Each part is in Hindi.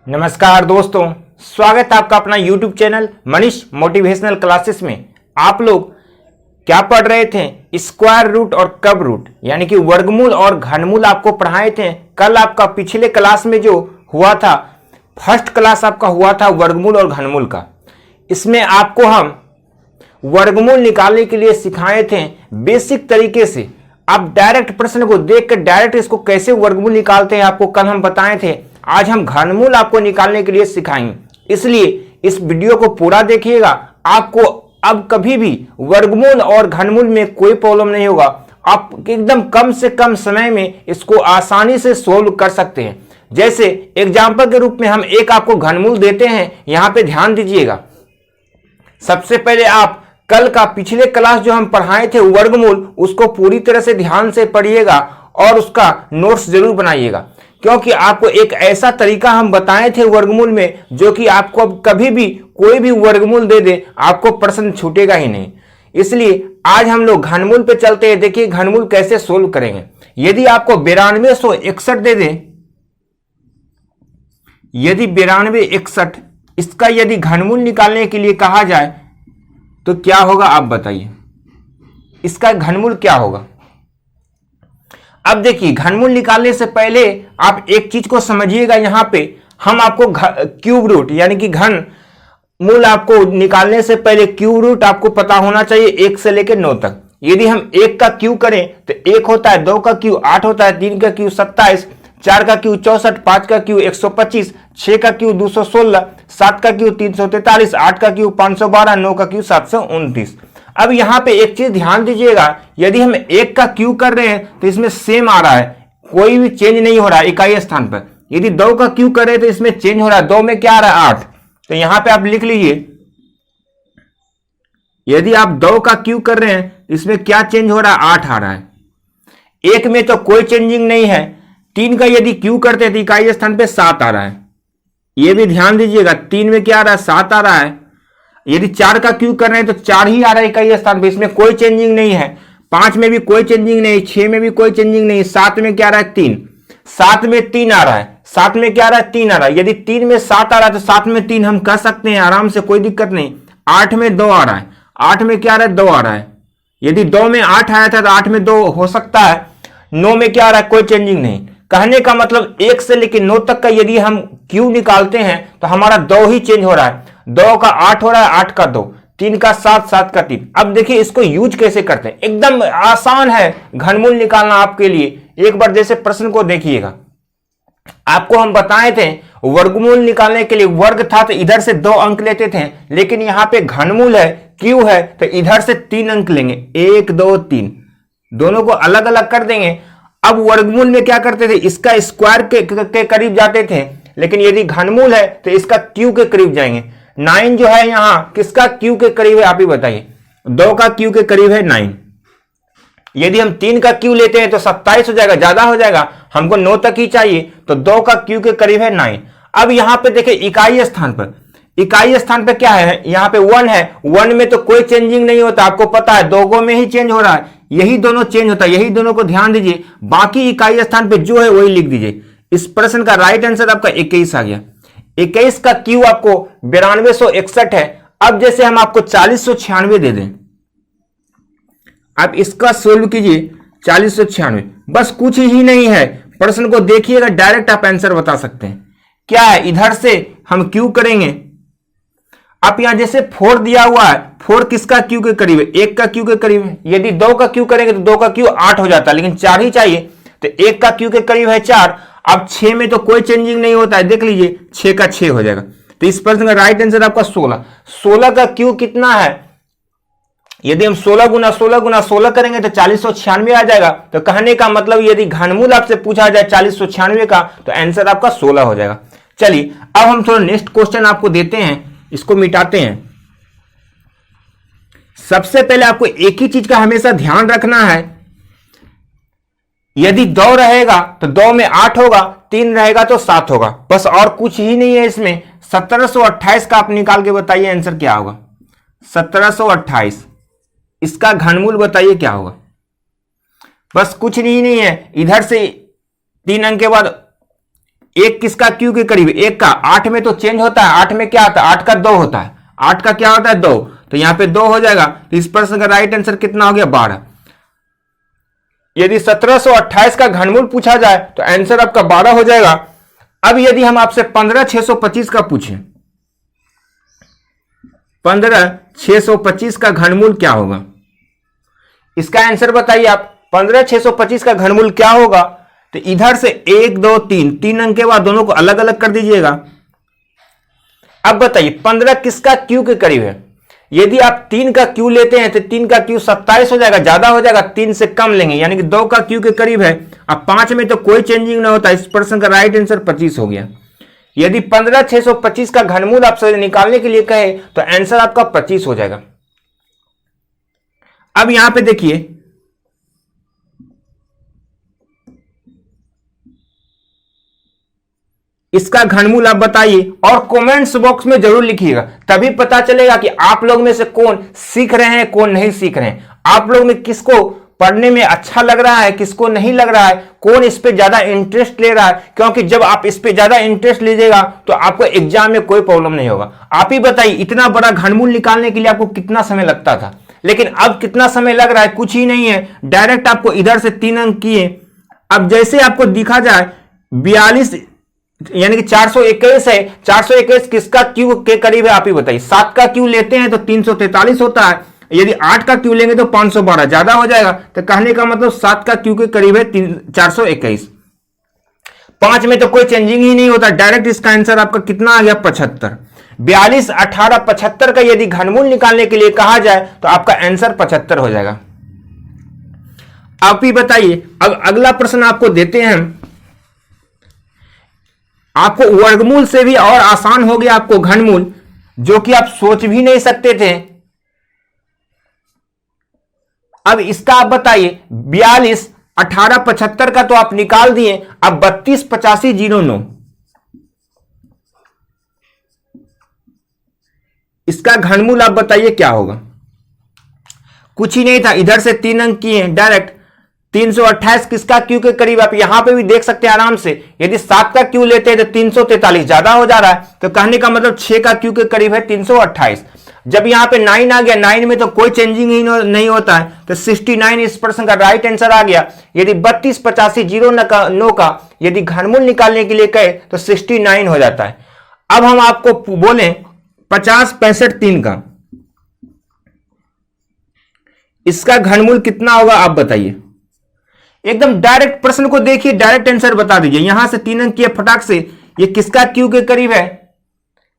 नमस्कार दोस्तों, स्वागत है आपका अपना YouTube channel Manish motivational classes में। आप लोग क्या पढ़ रहे थे? स्क्वायर रूट और कब रूट यानी कि वर्गमूल और घनमूल आपको पढ़ाए थे। कल आपका पिछले क्लास में जो हुआ था, फर्स्ट क्लास आपका हुआ था वर्गमूल और घनमूल का। इसमें आपको हम वर्गमूल निकालने के लिए सिखाए थे बेसिक तरीके से। आप डायरेक्ट प्रश्न को देखकर डायरेक्ट इसको कैसे वर्गमूल निकालते हैं आपको कल हम बताए थे। आज हम घनमूल आपको निकालने के लिए सिखाएंगे, इसलिए इस वीडियो को पूरा देखिएगा। आपको अब कभी भी वर्गमूल और घनमूल में कोई प्रॉब्लम नहीं होगा। आप एकदम कम से कम समय में इसको आसानी से सोल्व कर सकते हैं। जैसे एग्जाम्पल के रूप में हम एक आपको घनमूल देते हैं, यहां पे ध्यान दीजिएगा। सबसे पहले आप कल का पिछले क्लास जो हम पढ़ाए थे वर्गमूल, उसको पूरी तरह से ध्यान से पढ़िएगा और उसका नोट्स जरूर बनाइएगा, क्योंकि आपको एक ऐसा तरीका हम बताए थे वर्गमूल में जो कि आपको अब कभी भी कोई भी वर्गमूल दे दे आपको प्रश्न छूटेगा ही नहीं। इसलिए आज हम लोग घनमूल पे चलते हैं। देखिए घनमूल कैसे सोल्व करेंगे। यदि आपको 9261 दे दे, यदि 9261 इसका यदि घनमूल निकालने के लिए कहा जाए तो क्या होगा आप बताइए, इसका घनमूल क्या होगा। अब देखिए घनमूल निकालने से पहले आप एक चीज को समझिएगा। यहां पे हम आपको क्यूब रूट यानी कि घन मूल आपको निकालने से पहले क्यूब रूट आपको पता होना चाहिए 1 से लेकर 9 तक। यदि हम 1 का क्यू करें तो 1 होता है, 2 का क्यू 8 होता है, 3 का क्यू 27, 4 का क्यू 64, 5 का क्यू 125, 6 का क्यू 216, 7 का क्यू 343, 8 का क्यू 512, 9 का क्यू 729। अब यहां पे एक चीज ध्यान दीजिएगा, यदि हम 1 का क्यू कर रहे हैं तो इसमें सेम आ रहा है, कोई भी चेंज नहीं हो रहा है इकाई स्थान पर। यदि 2 का क्यू कर रहे हैं तो इसमें चेंज हो रहा है, 2 में क्या आ रहा है 8। तो यहां पे आप लिख लीजिए, यदि आप 2 का क्यू कर रहे हैं इसमें क्या चेंज हो रहा है, 8 आ रहा है। 1 में तो कोई चेंजिंग नहीं है। 3 का यदि क्यू करते हैं तो इकाई स्थान पे 7 आ रहा है, यह भी ध्यान दीजिएगा। 3 में क्या आ रहा है, 7 आ रहा है। यदि 4 का क्यू कर रहे हैं तो 4 ही आ रहा है इकाई स्थान पे, इसमें कोई चेंजिंग नहीं है। 5 में भी कोई चेंजिंग नहीं, 6 में भी कोई चेंजिंग नहीं, 7 में क्या आ रहा है 3, 7 में 3 आ रहा है, 7 में क्या आ रहा है 3 आ रहा है। यदि 3 में 7 आ रहा है तो 7 में 3 हम कर सकते हैं आराम से, कोई दिक्कत नहीं। 8 में 2 आ रहा है, 8 में क्या आ रहा है 2 आ रहा है। यदि 2 में 8 आया था तो 8 में 2 हो सकता है। 9 में क्या आ रहा है, कोई चेंजिंग नहीं। कहने का मतलब 1 से लेकर 9 तक का यदि हम क्यू निकालते हैं तो हमारा 2 ही चेंज हो रहा है। 2 का 8 हो रहा है, 8 का 2, 3 का 7, 7 का 3। अब देखिए इसको यूज कैसे करते हैं, एकदम आसान है घनमूल निकालना आपके लिए। एक बार जैसे प्रश्न को देखिएगा, आपको हम बताए थे वर्गमूल निकालने के लिए वर्ग था तो इधर से 2 अंक लेते थे, लेकिन यहां पे घनमूल है, क्यू है, तो इधर से 3 अंक लेंगे, 1 2 3, दोनों को अलग अलग कर देंगे। अब वर्गमूल में क्या करते थे, इसका स्क्वायर के करीब जाते थे, लेकिन यदि घनमूल है तो इसका क्यू के करीब जाएंगे। 9 जो है यहां किसका क्यू के करीब है आप ही बताइए। 2 का क्यू के करीब है 9। यदि हम 3 का क्यू लेते हैं तो 27 हो जाएगा, ज्यादा हो जाएगा, हमको 9 तक ही चाहिए, तो 2 का क्यू के करीब है 9। अब यहां पे देखिए इकाई स्थान पर, इकाई स्थान पे क्या है, यहां पे 1 है। 1 में तो कोई चेंजिंग नहीं होता, आपको पता है, 2 में ही चेंज हो रहा है, यही दोनों चेंज होता है, यही दोनों को ध्यान दीजिए। बाकी इकाई स्थान पे जो है वही लिख दीजिए। इस प्रश्न का राइट आंसर आपका 21 आ गया। 21 का क्यू आपको 9261 है। अब जैसे हम आपको 4096 दे दें, आप इसका सोल्व कीजिए 4096, बस कुछ ही नहीं है। प्रश्न को देखिएगा, डायरेक्ट आप आंसर बता सकते हैं। क्या है, इधर से हम क्यू करेंगे। आप यहां जैसे 4 दिया हुआ है, 4 किसका क्यू के करीब है, 1 का क्यू के करीब है। यदि 2 का क्यू करेंगे तो 2 का क्यू 8 हो जाता है, लेकिन 4 ही चाहिए, तो 1 का क्यू के करीब है 4। अब 6 में तो कोई चेंजिंग नहीं होता है, देख लीजिए 6 का 6 हो जाएगा। तो इस प्रश्न का राइट आंसर आपका 16। 16 का क्यू कितना है, यदि हम 16 गुना 16 गुना 16 करेंगे तो 4096 आ जाएगा। तो कहने का मतलब यदि घनमूल आपसे पूछा जाए 4096 का तो आंसर आपका 16 हो जाएगा। चलिए अब हम थोड़ा नेक्स्ट क्वेश्चन आपको देते हैं, इसको मिटाते हैं। सबसे पहले आपको एक ही चीज का हमेशा ध्यान रखना है, यदि 2 रहेगा तो 2 में 8 होगा, 3 रहेगा तो 7 होगा, बस और कुछ ही नहीं है इसमें। 1728 का आप निकाल के बताइए आंसर क्या होगा। 1728 इसका घनमूल बताइए क्या होगा। बस कुछ नहीं है, इधर से 3 अंक के बाद एक किसका क्यू के करीब, एक का। 8 में तो चेंज होता है, 8 में क्या आता है, 8 का 2 होता है, 8 का क्या होता है 2, तो यहां पे 2 हो जाएगा। तो इस प्रश्न का राइट आंसर कितना हो गया 12। यदि 1728 का घनमूल पूछा जाए तो आंसर आपका 12 हो जाएगा। अब यदि हम आपसे 15625 का पूछें, 15625 का घनमूल क्या होगा, इसका आंसर बताइए आप। 15625 का घनमूल क्या होगा, तो इधर से 1 2 3 3 अंक के बाद दोनों को अलग अलग कर दीजिएगा। अब बताइए 15 किसका क्यू के करीब है। यदि आप 3 का क्यू लेते हैं तो 3 का क्यू 27 हो जाएगा, ज्यादा हो जाएगा, 3 से कम लेंगे यानी कि 2 का क्यू के करीब है। अब 5 में तो कोई चेंजिंग ना होता, इस प्रश्न का राइट आंसर 25 हो गया। यदि 15625 का घनमूल आपसे निकालने के लिए कहे तो आंसर आपका 25 हो जाएगा। अब यहां पे देखिए इसका घनमूल आप बताइए और कमेंट्स बॉक्स में जरूर लिखिएगा, तभी पता चलेगा कि आप लोग में से कौन सीख रहे हैं कौन नहीं सीख रहे हैं, आप लोग में किसको पढ़ने में अच्छा लग रहा है किसको नहीं लग रहा है, कौन इस पे ज्यादा इंटरेस्ट ले रहा है। क्योंकि जब आप इस पे ज्यादा इंटरेस्ट लीजिएगा तो आपको एग्जाम में कोई प्रॉब्लम नहीं होगा। आप ही बताइए इतना बड़ा घनमूल निकालने के लिए आपको कितना समय लगता था, लेकिन अब कितना समय लग रहा है, कुछ ही नहीं है। डायरेक्ट आपको इधर से 3 अंक किए, अब जैसे आपको दिखा जाए 42 यानी कि 421 है, 421 किसका क्यू के करीब है आप ही बताइए। 7 का क्यू लेते हैं तो 343 होता है, यदि 8 का क्यू लेंगे तो 512, ज्यादा हो जाएगा। तो कहने का मतलब 7 का क्यू के करीब है 421। 5 में तो कोई चेंजिंग ही नहीं होता, डायरेक्ट इसका आंसर आपका कितना आ गया 75। 42 18 75 का यदि घनमूल निकालने के लिए कहा जाए तो आपका आंसर 75 हो जाएगा। आप ही बताइए। अब अगला प्रश्न आपको देते हैं, आपको वर्गमूल से भी और आसान हो गया आपको घनमूल, जो कि आप सोच भी नहीं सकते थे। अब इसका आप बताइए 42 18 75 का तो आप निकाल दिए, अब 32 85 09 इसका घनमूल आप बताइए क्या होगा। कुछ ही नहीं था, इधर से 3 अंक किए डायरेक्ट। 328 किसका क्यू के करीब, आप यहां पे भी देख सकते हैं आराम से। यदि 7 का क्यू लेते हैं तो 343, ज्यादा हो जा रहा है, तो कहने का मतलब 6 का क्यू के करीब है 328। जब यहां पे 9 आ गया, 9 में तो कोई चेंजिंग ही नहीं होता है, तो 69 इस प्रश्न का राइट आंसर आ गया। यदि 32 85 09 का यदि घनमूल निकालने के लिए कहे तो 69 हो जाता है। अब हम आपको बोले 50 65 3 का, इसका घनमूल कितना होगा आप बताइए। एकदम डायरेक्ट प्रश्न को देखिए, डायरेक्ट आंसर बता दीजिए। यहां से 3 अंक किए फटाक से, ये किसका क्यू के करीब है।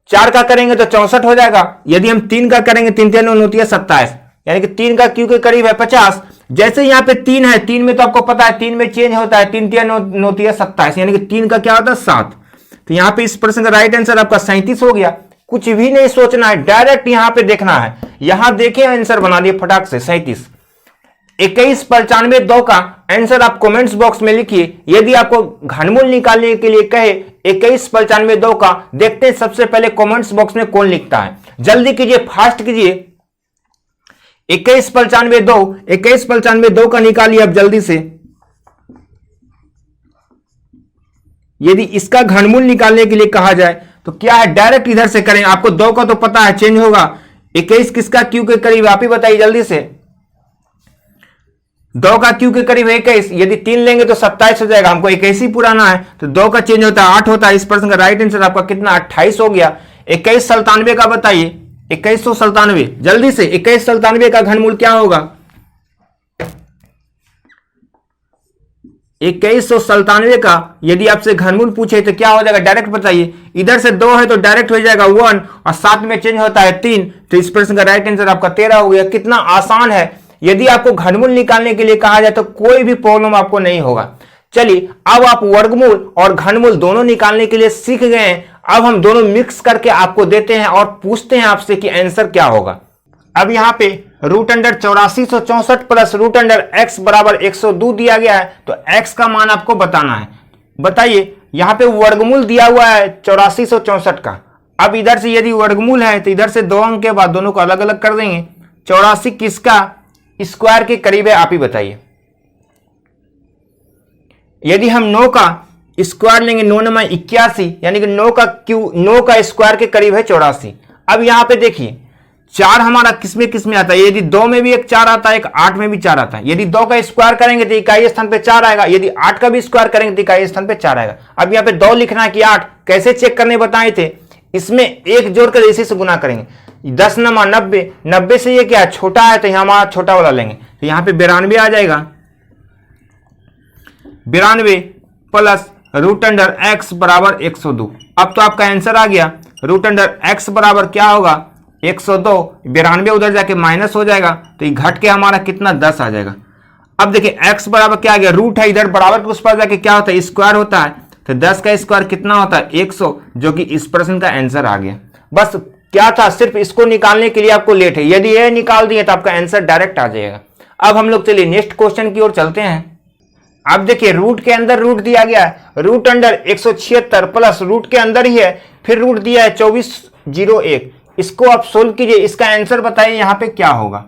4 का करेंगे तो 64 हो जाएगा, यदि हम 3 का करेंगे 3 3 होती है 27, यानी कि 3 का क्यू के करीब है 50। जैसे यहां पे 3 है, 3 में तो आपको पता है 3 में चेंज होता है, 3 3 होती है 27, यानी कि 3 का क्या होता है 7। तो यहां पे इस प्रश्न का राइट आंसर आपका 37 हो गया। कुछ भी नहीं सोचना है, डायरेक्ट यहां पे देखना है। यहां देखिए आंसर बना दिए फटाक से 37। 21 95 2 का आंसर आप कमेंट्स बॉक्स में लिखिए। यदि आपको घनमूल निकालने के लिए कहे 21 95 2 का, देखते हैं सबसे पहले कमेंट्स बॉक्स में कौन लिखता है। जल्दी कीजिए, फास्ट कीजिए। 21 95 2 का निकालिए अब जल्दी से। यदि इसका घनमूल निकालने के लिए कहा जाए तो क्या है, डायरेक्ट इधर से करें। आपको 2 का तो पता है चेंज होगा। 21 किसका क्यू के करीब आप ही बताइए जल्दी से। 2 का क्यू के करीब 21, यदि 3 लेंगे तो 27 हो जाएगा। हमको 21 ही पुराना है, तो 2 का चेंज होता है 8 होता है। इस प्रश्न का राइट आंसर आपका कितना 28 हो गया। 21 97 का बताइए, 2197 जल्दी से। 21 97 का घनमूल क्या होगा। 2197 का यदि आपसे घनमूल पूछे तो क्या हो जाएगा, डायरेक्ट बताइए। इधर से 2 है तो डायरेक्ट हो जाएगा 1, और 7 में चेंज होता है 3, तो इस प्रश्न का राइट आंसर आपका 13 हो गया। कितना आसान है। यदि आपको घनमूल निकालने के लिए कहा जाए तो कोई भी प्रॉब्लम आपको नहीं होगा। चलिए, अब आप वर्गमूल और घनमूल दोनों निकालने के लिए सीख गए हैं। अब हम दोनों मिक्स करके आपको देते हैं और पूछते हैं आपसे कि आंसर क्या होगा। अब यहां पे √8464 प्लस √x बराबर 102 दिया गया है, तो x का मान आपको बताना है। बताइए, यहां पे वर्गमूल दिया हुआ है 8464 का। अब इधर से यदि वर्गमूल है तो इधर से 2 अंक के बाद दोनों को अलग अलग कर देंगे। 84 किसका स्क्वायर के करीब है आप ही बताइए। यदि हम 9 का स्क्वायर लेंगे 9 9 81, यानी कि 9 का स्क्वायर के करीब है 84। अब यहां पे देखिए 4 हमारा किसमें आता है, यदि 2 में भी एक 4 आता है, एक 8 में भी 4 आता है। यदि 2 का स्क्वायर करेंगे तो इकाई स्थान पे 4 आएगा, यदि 8 का भी स्क्वायर करेंगे तो इकाई स्थान पे 4 आएगा। अब यहाँ पे 2 लिखना है कि 8, कैसे चेक करने बताए थे, इसमें एक जोड़कर इसी से गुना करेंगे। 10 9 90, 90 से ये क्या है छोटा है, तो यहाँ हमारा छोटा वाला लेंगे, तो यहाँ पे 92 आ जाएगा। 92 प्लस रूट अंडर x बराबर 102। अब तो आपका आंसर आ गया, रूट अंडर x बराबर क्या होगा 102, 92 उधर जाके माइनस हो जाएगा, तो ये घट के हमारा कितना 10 आ जाएगा। अब देखिए x बराबर क्या आ गया, रूट है इधर, बराबर के उस पर जाके क्या होता है स्क्वायर होता है, तो 10 का स्क्वायर कितना होता है 100, जो कि इस प्रश्न का आंसर आ गया। बस क्या था, सिर्फ इसको निकालने के लिए आपको लेट है, यदि ये निकाल दिए तो आपका आंसर डायरेक्ट आ जाएगा। अब हम लोग चलिए नेक्स्ट क्वेश्चन की ओर चलते हैं। अब देखिए रूट के अंदर रूट दिया गया है, रूट अंडर 176 प्लस रूट के अंदर ही है, फिर रूट दिया है 2401। इसको आप सोल्व कीजिए, इसका आंसर बताइए यहाँ पे क्या होगा।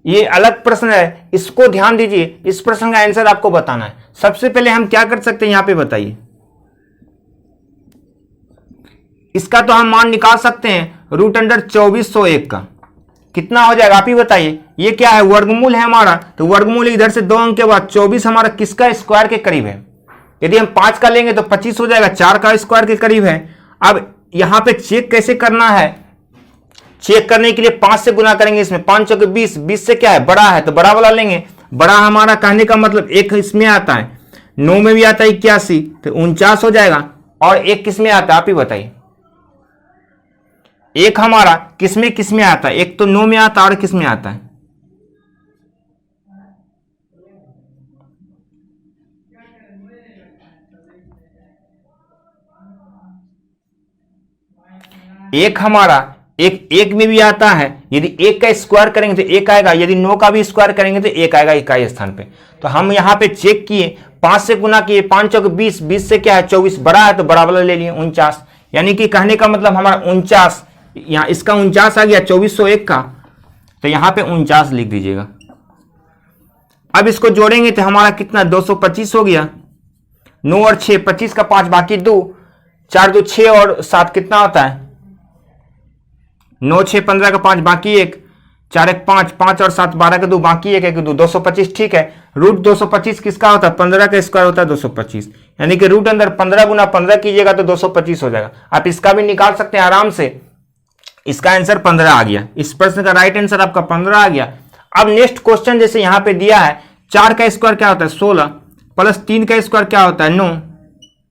ये अलग प्रश्न है, इसको ध्यान दीजिए, इस प्रश्न का आंसर आपको बताना है। सबसे पहले हम क्या कर सकते हैं यहाँ पे बताइए, इसका तो हम मान निकाल सकते हैं, रूट अंडर 2401 का कितना हो जाएगा आप ही बताइए। ये क्या है वर्गमूल है हमारा, तो वर्गमूल इधर से 2 अंक के बाद 24 हमारा किसका स्क्वायर के करीब है, यदि हम 5 का लेंगे तो 25 हो जाएगा, 4 का स्क्वायर के करीब है। अब यहां पे चेक कैसे करना है, चेक करने के लिए 5 से गुना करेंगे, इसमें 5 चौके 20, 20 से क्या है बड़ा है तो बड़ा वाला लेंगे। बड़ा हमारा कहने का मतलब एक इसमें आता है, 9 में भी आता है 81, तो 49 हो जाएगा। और एक किसमें आता है आप ही बताइए, एक हमारा किसमें आता है, एक तो 9 में आता है और किसमें आता है, एक हमारा एक में भी आता है, यदि 1 का स्क्वायर करेंगे तो 1 आएगा, यदि 9 का भी स्क्वायर करेंगे तो 1 आएगा इकाई स्थान पे। तो हम यहाँ पे चेक किए, 5 से गुना किए, 5 चौके 20, 20 से क्या है 24, बड़ा है तो बड़ा वाला ले लिए 49, यानी कि कहने का मतलब हमारा 49, यहाँ इसका 49 आ गया 2401 का, तो यहाँ पे 49 लिख दीजिएगा। अब इसको जोड़ेंगे तो हमारा कितना 225 हो गया, 9 और 6 25 का 5 बाकी 2, 4 2 6 और 7 कितना होता है 9 6 15 का 5 बाकी 1, 4 1 5, 5 और 7 12 का 2 बाकी 1 1 2, 225 ठीक है। रूट 225 किसका होता है 15 का स्क्वायर होता है 225, यानी कि रूट अंदर 15 गुना 15 कीजिएगा तो 225 हो जाएगा। आप इसका भी निकाल सकते हैं आराम से, इसका आंसर 15 आ गया, इस प्रश्न का राइट आंसर आपका 15 आ गया। अब नेक्स्ट क्वेश्चन जैसे यहां पे दिया है, 4 का स्क्वायर क्या होता है 16 प्लस 3 का स्क्वायर क्या होता है 9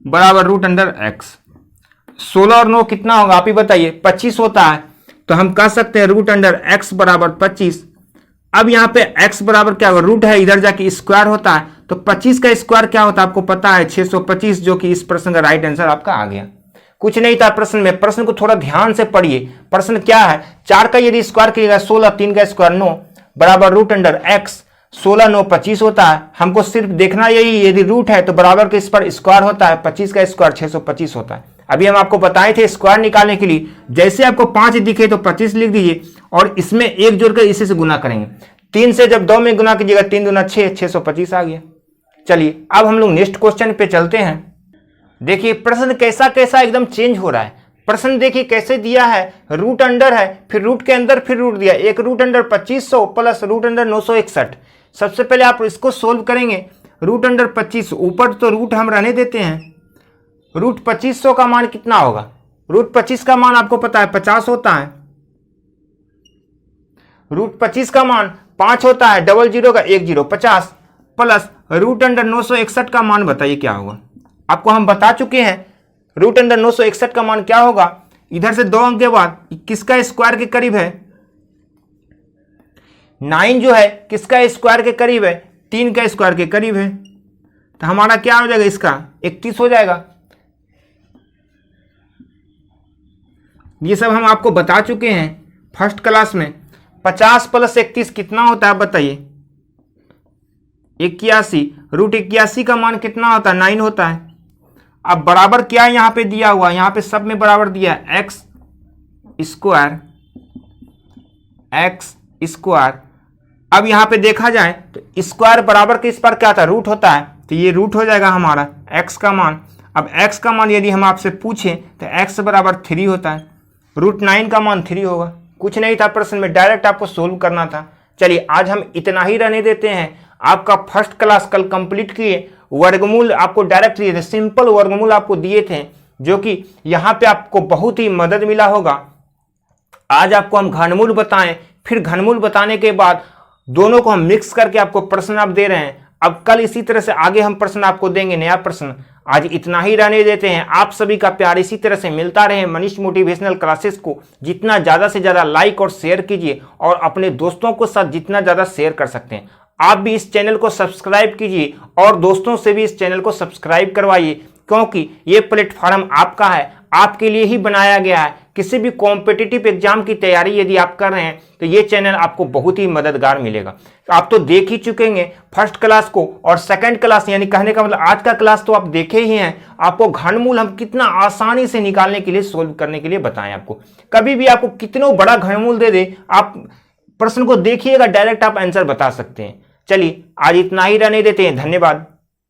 बराबर रूट अंडर x। 16 और 9 कितना होगा आप ही बताइए, 25 होता है, तो हम कह सकते हैं रूट अंडर x बराबर 25। अब यहाँ पे x बराबर क्या होगा, रूट है इधर जाके स्क्वायर होता है, तो 25 का स्क्वायर क्या होता है आपको पता है 625, जो कि इस प्रश्न का राइट आंसर आपका आ गया। कुछ नहीं था प्रश्न में, प्रश्न को थोड़ा ध्यान से पढ़िए। प्रश्न क्या है, 4 का यदि स्क्वायर कीजिएगा 16, 3 का स्क्वायर 9 बराबर रूट अंडर x, 16 9 25 होता है। हमको सिर्फ देखना यही, यदि रूट है तो बराबर के इस पर स्क्वायर होता है, 25 का स्क्वायर 625 होता है। अभी हम आपको बताए थे स्क्वायर निकालने के लिए, जैसे आपको 5 दिखे तो 25 लिख दीजिए और इसमें 1 जोड़कर इसी से गुना करेंगे। 3 से जब 2 में गुना कीजिएगा 3 दूना 6, 625 आ गया। चलिए अब हम लोग नेक्स्ट क्वेश्चन पे चलते हैं। देखिए प्रश्न कैसा कैसा एकदम चेंज हो रहा है। प्रश्न देखिए कैसे दिया है, रूट अंडर है, फिर रूट के अंदर फिर रूट दिया, एक root under 2500 plus root under 961। सबसे पहले आप इसको सोल्व करेंगे, रूट अंडर 25, ऊपर तो रूट हम रहने देते हैं, रूट 2500 का मान कितना होगा, रूट 25 का मान आपको पता है 50 होता है, रूट 25 का मान 5 होता है, डबल जीरो का 1 0 50 प्लस रूट अंडर 961 का मान बताइए क्या होगा। आपको हम बता चुके हैं रूट अंडर 961 का मान क्या होगा, इधर से 2 अंक के बाद किसका स्क्वायर के करीब है, 9 जो है किसका स्क्वायर के करीब है, 3 का स्क्वायर के करीब है, तो हमारा क्या हो जाएगा इसका 31 हो जाएगा। ये सब हम आपको बता चुके हैं फर्स्ट क्लास में। 50 प्लस 31 कितना होता है बताइए 81, रूट 81 का मान कितना होता है 9 होता है। अब बराबर क्या है यहाँ पे दिया हुआ, यहाँ पे सब में बराबर दिया है x स्क्वायर अब यहाँ पे देखा जाए तो स्क्वायर बराबर किस पर क्या था, रूट होता है, तो ये रूट हो जाएगा हमारा x का मान। अब x का मान यदि हम आपसे पूछें तो x बराबर 3 होता है, रूट 9 का मान 3 होगा। कुछ नहीं था प्रश्न में, डायरेक्ट आपको सोल्व करना था। चलिए आज हम इतना ही रहने देते हैं। आपका फर्स्ट क्लास कल कंप्लीट किए, वर्गमूल आपको डायरेक्ट दिए थे, सिंपल वर्गमूल आपको दिए थे, जो कि यहाँ पे आपको बहुत ही मदद मिला होगा। आज आपको हम घनमूल बताएं, फिर घनमूल बताने के बाद दोनों को हम मिक्स करके आपको प्रश्न आप दे रहे हैं। अब कल इसी तरह से आगे हम प्रश्न आपको देंगे, नया प्रश्न। आज इतना ही रहने देते हैं। आप सभी का प्यार इसी तरह से मिलता रहे मनीष मोटिवेशनल क्लासेस को जितना ज़्यादा से ज़्यादा लाइक और शेयर कीजिए, और अपने दोस्तों के साथ जितना ज़्यादा शेयर कर सकते हैं। आप भी इस चैनल को सब्सक्राइब कीजिए और दोस्तों से भी इस चैनल को सब्सक्राइब करवाइए, क्योंकि ये प्लेटफॉर्म आपका है, आपके लिए ही बनाया गया है। किसी भी कॉम्पिटिटिव एग्जाम की तैयारी यदि आप कर रहे हैं तो ये चैनल आपको बहुत ही मददगार मिलेगा। आप तो देख ही चुके हैं फर्स्ट क्लास को और सेकंड क्लास, यानी कहने का मतलब आज का क्लास तो आप देखे ही हैं। आपको घनमूल हम कितना आसानी से निकालने के लिए, सोल्व करने के लिए बताएं। आपको कभी भी आपको कितना बड़ा घनमूल दे दे, आप प्रश्न को देखिएगा, डायरेक्ट आप आंसर बता सकते हैं। चलिए आज इतना ही रहने देते हैं। धन्यवाद।